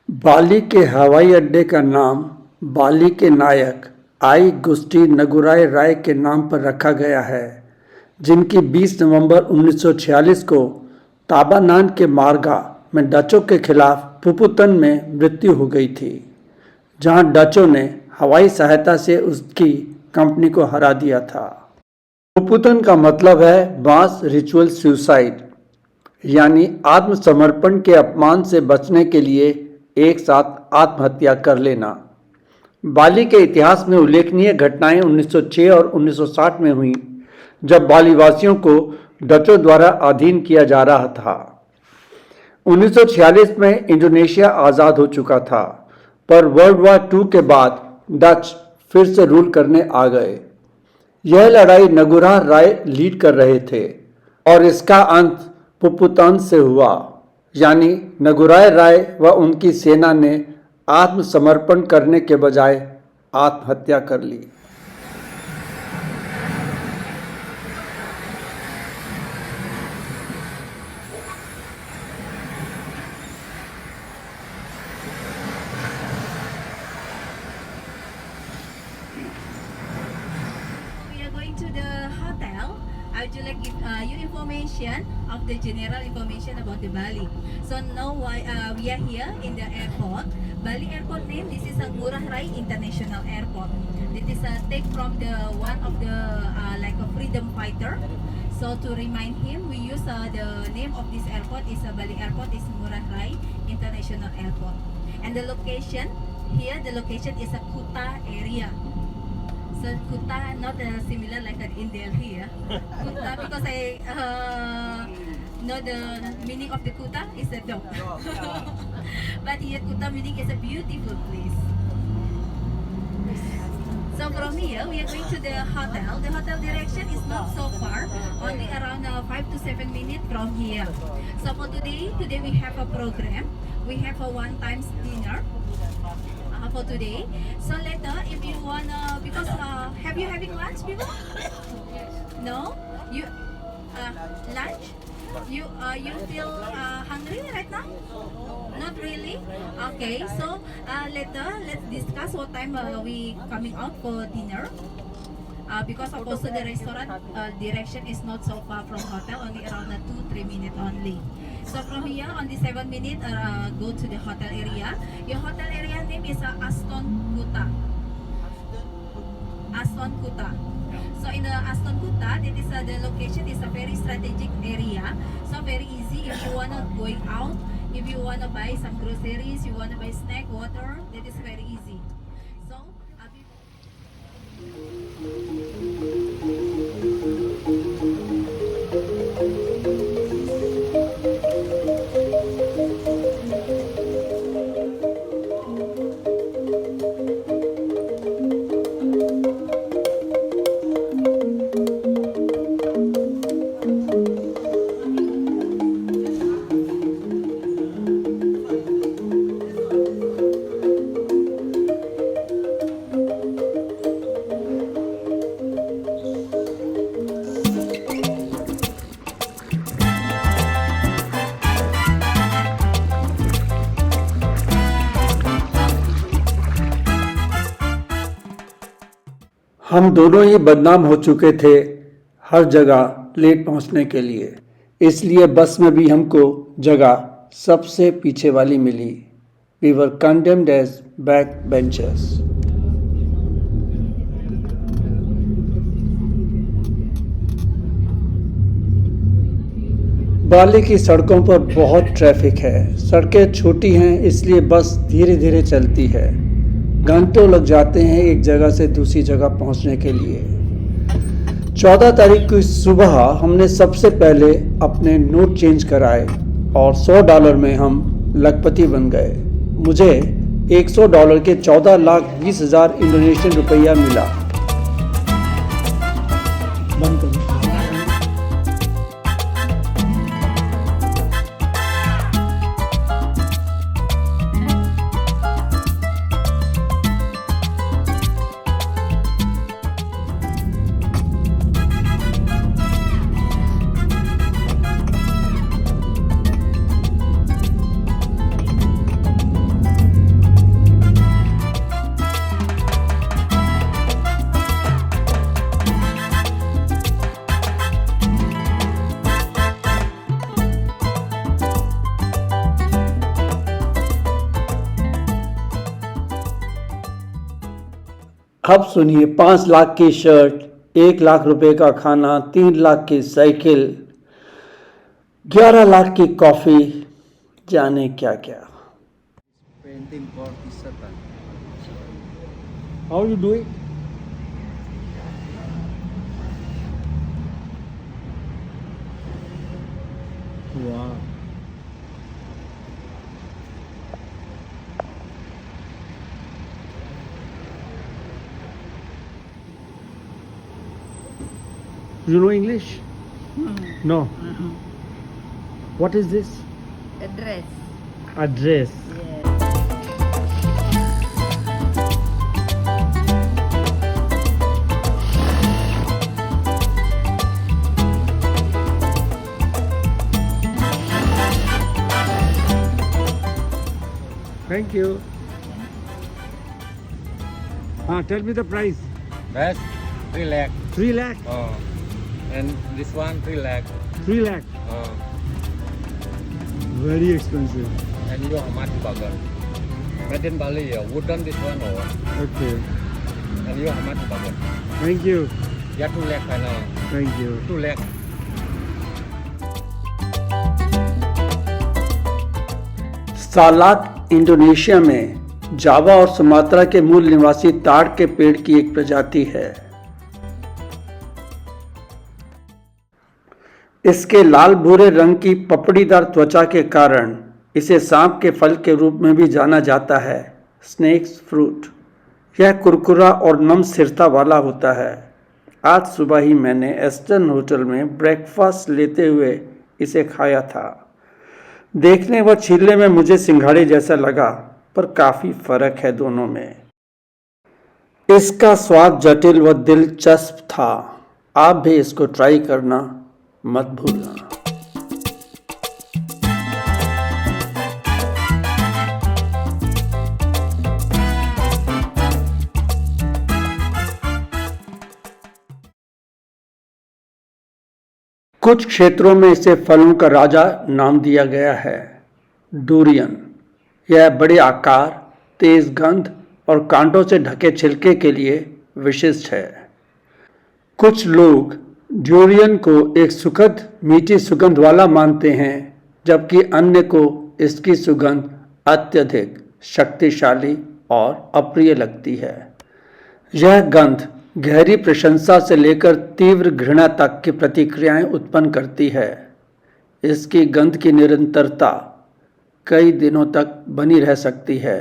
बाली के हवाई अड्डे का नाम बाली के नायक आई गुस्टी नगुराय राय के नाम पर रखा गया है, जिनकी 20 नवंबर 1946 को ताबानान के मार्गा में डचों के खिलाफ पुपुतन में मृत्यु हो गई थी, जहां डचों ने हवाई सहायता से उसकी कंपनी को हरा दिया था। पुपुतन का मतलब है मास रिचुअल सुसाइड, यानी आत्मसमर्पण के अपमान से बचने के लिए एक साथ आत्महत्या कर लेना। बाली के इतिहास में उल्लेखनीय घटनाएं 1906 और 1960 में हुई, जब बालीवासियों को डचों द्वारा अधीन किया जा रहा था। 1946 में इंडोनेशिया आज़ाद हो चुका था, पर वर्ल्ड वार II के बाद डच फिर से रूल करने आ गए। यह लड़ाई नगुरा राय लीड कर रहे थे और इसका अंत पुपुतान से हुआ, यानी नगुराय राय व उनकी सेना ने आत्मसमर्पण करने के बजाय आत्महत्या कर ली। We are going to the hotel. I would like give you information of the general information about the Bali. So now we are here in the airport. Bali airport name. This is a Ngurah Rai International Airport. This is take from the one of the like a freedom fighter. So to remind him, we use the name of this airport is Bali Airport is Ngurah Rai International Airport. And the location here, the location is a Kuta area. So Kuta not similar like in Delhi. Kuta because I know the meaning of the Kuta is a dog. But here Kuta meaning is a beautiful place. So from here we are going to the hotel. The hotel direction is not so far, only around 5 to 7 minutes from here. So for today we have a program. We have a one-time dinner. For today. So later, if you wanna, because have you having lunch before? No, you lunch. You feel hungry right now? Not really. Okay, so later let's discuss what time we coming out for dinner. Because of also the restaurant direction is not so far from hotel, only around 2-3 minutes only. So from here on the 7 minutes go to the hotel area. Your hotel area name is Aston Kuta. Aston Kuta. So in the Aston Kuta, that is the location is a very strategic area. So very easy if you wanna going out, if you wanna buy some groceries, you wanna buy snack, water, that is very easy. So हम दोनों ही बदनाम हो चुके थे हर जगह late पहुंचने के लिए, इसलिए बस में भी हमको जगह सबसे पीछे वाली मिली। We were condemned as back benchers. Bali की सड़कों पर बहुत ट्रैफिक है। सड़कें छोटी हैं, इसलिए बस धीरे धीरे चलती है। घंटों लग जाते हैं एक जगह से दूसरी जगह पहुंचने के लिए। 14 तारीख की सुबह हमने सबसे पहले अपने नोट चेंज कराए और $100 में हम लखपति बन गए। मुझे $100 के 14,20,000 इंडोनेशियन रुपया मिला। बंद करो। अब सुनिए 5 लाख की शर्ट, 1 लाख रुपए का खाना, 3 लाख की साइकिल, 11 लाख की कॉफी, जाने क्या क्या। Painting for Isata. How you do it? वाह, you know English? No. What is this? Address. Address. Yes. Thank you. Tell me the price. That's 3 lakh. 3 lakh. And this one 3 lakh. 3 lakh. Very expensive. And you how much burger? Made in Bali, wooden this one or Okay. and you how much burger? Thank you. Yeah, 2 lakh final. Thank you. 2 lakh. सालाक Indonesia में जावा और Sumatra के मूल निवासी ताड़ के पेड़ की एक प्रजाति है। इसके लाल भूरे रंग की पपड़ीदार त्वचा के कारण इसे सांप के फल के रूप में भी जाना जाता है, स्नेक्स फ्रूट। यह कुरकुरा और नम सिरता वाला होता है। आज सुबह ही मैंने एस्टर्न होटल में ब्रेकफास्ट लेते हुए इसे खाया था। देखने व छीलने में मुझे सिंघाड़े जैसा लगा, पर काफी फर्क है दोनों में। इसका स्वाद जटिल व दिलचस्प था। आप भी इसको ट्राई करना मत भूलना। कुछ क्षेत्रों में इसे फलों का राजा नाम दिया गया है, डूरियन। यह बड़े आकार, तेज गंध और कांटों से ढके छिलके के लिए विशिष्ट है। कुछ लोग डूरियन को एक सुखद मीठी सुगंध वाला मानते हैं, जबकि अन्य को इसकी सुगंध अत्यधिक शक्तिशाली और अप्रिय लगती है। यह गंध गहरी प्रशंसा से लेकर तीव्र घृणा तक की प्रतिक्रियाएं उत्पन्न करती है। इसकी गंध की निरंतरता कई दिनों तक बनी रह सकती है।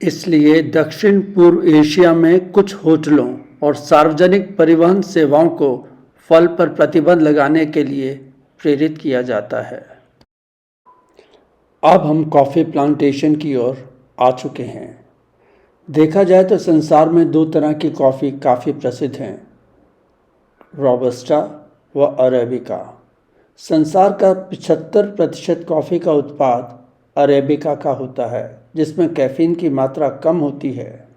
इसलिए दक्षिण पूर्व एशिया में कुछ होटलों और सार्वजनिक परिवहन सेवाओं को फल पर प्रतिबंध लगाने के लिए प्रेरित किया जाता है। अब हम कॉफ़ी प्लांटेशन की ओर आ चुके हैं। देखा जाए तो संसार में 2 तरह की कॉफ़ी काफ़ी प्रसिद्ध हैं, रोबस्टा व अरेबिका। संसार का 75% कॉफ़ी का उत्पाद अरेबिका का होता है, जिसमें कैफीन की मात्रा कम होती है,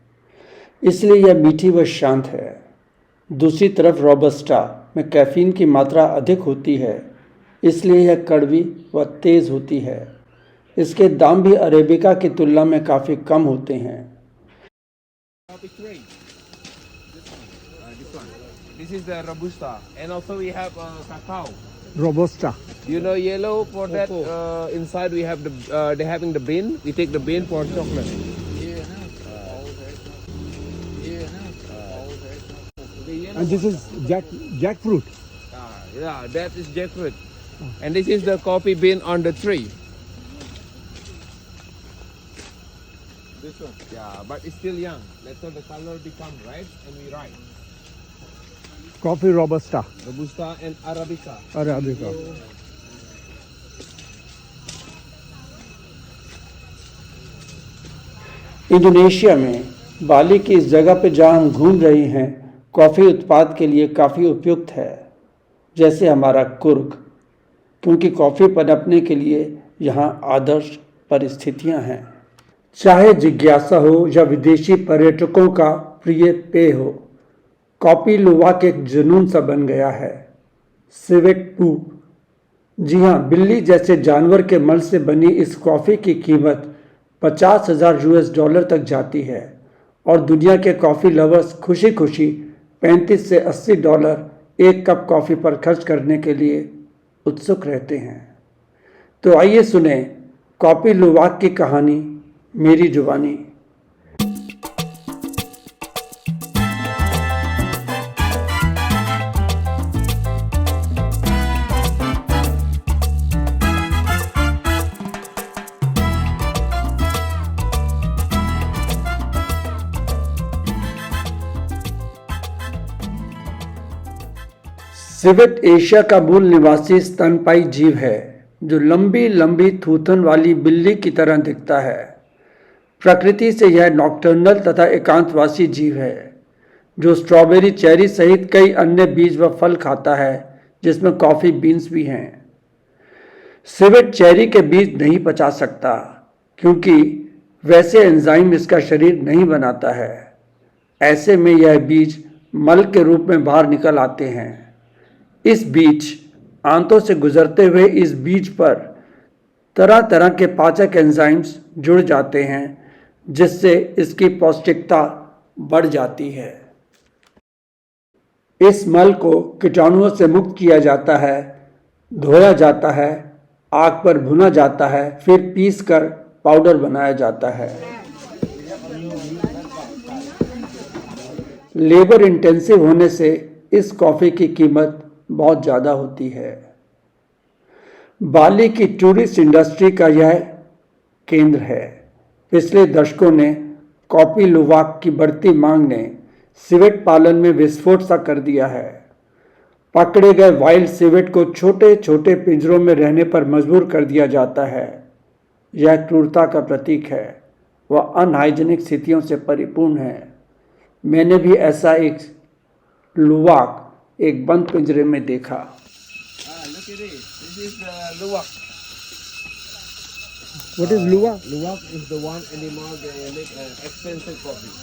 इसलिए यह मीठी व शांत है। दूसरी तरफ रोबस्टा में कैफीन की मात्रा अधिक होती है, इसलिए यह कड़वी व तेज़ होती है। इसके दाम भी अरेबिका की तुलना में काफ़ी कम होते हैं। This is the Robusta, and also we have cacao. Robusta You know yellow for that inside we have they having the bean. We take the bean for chocolate. and this is jackfruit. Yeah, that is jackfruit, and this is the coffee bean on the tree. This one. Yeah, but it's still young. Let's say the color become red and we ripe. Coffee robusta Robusta and Arabica. Arabica. Indonesia में बाली की इस जगह पर जहाँ हम घूम रहे हैं, कॉफ़ी उत्पाद के लिए काफ़ी उपयुक्त है, जैसे हमारा कुर्ग, क्योंकि कॉफ़ी पनपने के लिए यहाँ आदर्श परिस्थितियाँ हैं। चाहे जिज्ञासा हो या विदेशी पर्यटकों का प्रिय पेय हो, कॉफ़ी लुवाक एक जुनून सा बन गया है। सिवेट पूप, जी हाँ, बिल्ली जैसे जानवर के मल से बनी इस कॉफ़ी की कीमत $50,000 तक जाती है और दुनिया के कॉफ़ी लवर्स खुशी खुशी 35 से $80 एक कप कॉफ़ी पर खर्च करने के लिए उत्सुक रहते हैं। तो आइए सुने कॉफ़ी लुवाक की कहानी मेरी जुबानी। सिवेट एशिया का मूल निवासी स्तनपायी जीव है जो लंबी लंबी थूथन वाली बिल्ली की तरह दिखता है। प्रकृति से यह नॉकटर्नल तथा एकांतवासी जीव है जो स्ट्रॉबेरी, चेरी सहित कई अन्य बीज व फल खाता है जिसमें कॉफ़ी बीन्स भी हैं। सिवेट चेरी के बीज नहीं पचा सकता क्योंकि वैसे एंजाइम इसका शरीर नहीं बनाता है। ऐसे में यह बीज मल के रूप में बाहर निकल आते हैं। इस बीच आंतों से गुजरते हुए इस बीज पर तरह तरह के पाचक एंजाइम्स जुड़ जाते हैं जिससे इसकी पौष्टिकता बढ़ जाती है। इस मल को कीटाणुओं से मुक्त किया जाता है, धोया जाता है, आग पर भुना जाता है, फिर पीसकर पाउडर बनाया जाता है। लेबर इंटेंसिव होने से इस कॉफ़ी की कीमत बहुत ज़्यादा होती है। बाली की टूरिस्ट इंडस्ट्री का यह केंद्र है। पिछले दशकों ने कॉफ़ी लुवाक की बढ़ती मांग ने सिवेट पालन में विस्फोट सा कर दिया है। पकड़े गए वाइल्ड सिवेट को छोटे छोटे पिंजरों में रहने पर मजबूर कर दिया जाता है। यह क्रूरता का प्रतीक है। वह अनहाइजीनिक स्थितियों से परिपूर्ण है। मैंने भी ऐसा एक लुवाक एक बंद पिंजरे में देखा। Look at it. This is luwak. What is luwak? Luwak is the one animal that make expensive coffee.